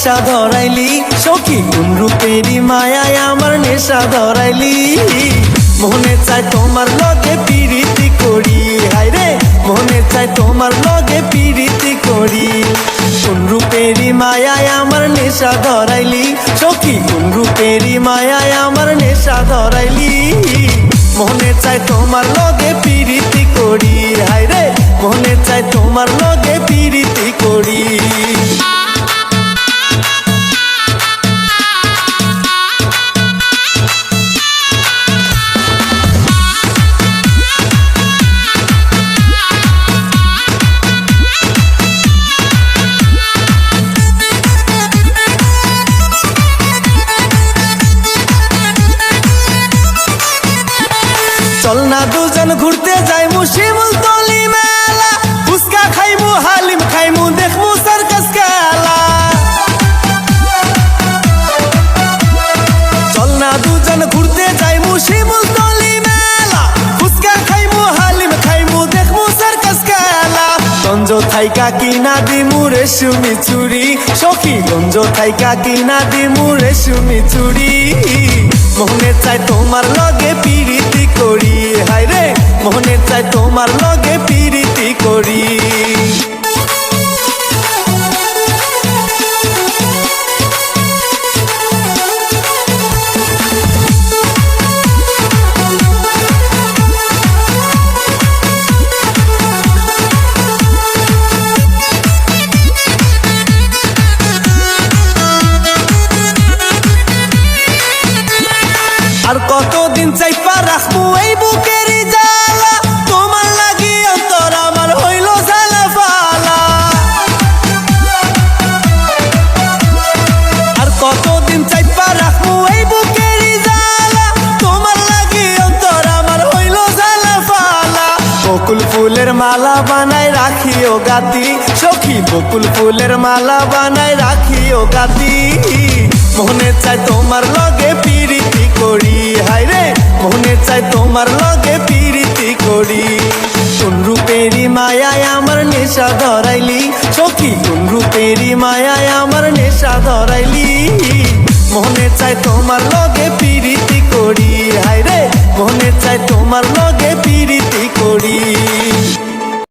নেশা ধরাইলি সখী কোন রূপেরই মায়ায় আমার নেশা ধরাইলি মনে চায় তোমার লগে পিরিতি করি হায় রে মনে চায় তোমার লগে পিরিতি করি কোন রূপেরই মায়ায় আমার নেশা ধরাইলি সখী কোন রূপেরই মায়ায় আমার নেশা ধরাইলি মনে চায় তোমার লগে পিরিতি করি হায় রে মনে চায় তোমার লগে পিরিতি করি চল না দুজন ঘুরতে যাইমু শিমুলতলি মেলা ফুচকা খাইমু হালিম খাইমু দেখমু সার্কাস খেলা চল না দুজন ঘুরতে যাইমু শিমুলতলি মেলা ফুচকা খাইমু হালিম খাইমু দেখমু সার্কাস খেলা গঞ্জ থাইকা কিনা দিমু রেশমি চুড়ি সখী গঞ্জ থাইকা কিনা দিমু রেশমি চুড়ি মনে চায় তোমার লগে পিরিতি করি হায় রে মনে চায় তোমার লগে পিরিতি করি আর কতদিন চাইপা রাখবো এই বুকেরই জ্বালা তোমার লাগি অন্তর আমার হইল জ্বালা ফালা আর কতদিন চাইপা রাখবো এই বুকেরই জ্বালা তোমার লাগি অন্তর আমার হইল জ্বালা ফালা বকুল ফুলের মালা বানাই রাখিও গাতি সখী বকুল ফুলের মালা বানাই রাখিও গাতি মনে চায় তোমার লগে পিরিতি করি হায় রে মনে চায় তোমার লগে পিরিতি করি কোন রূপেরই মায়ায় আমার নেশা ধরাইলি সখী কোন রূপেরই মায়ায় আমার নেশা ধরাইলি মনে চায় তোমার লগে পিরিতি করি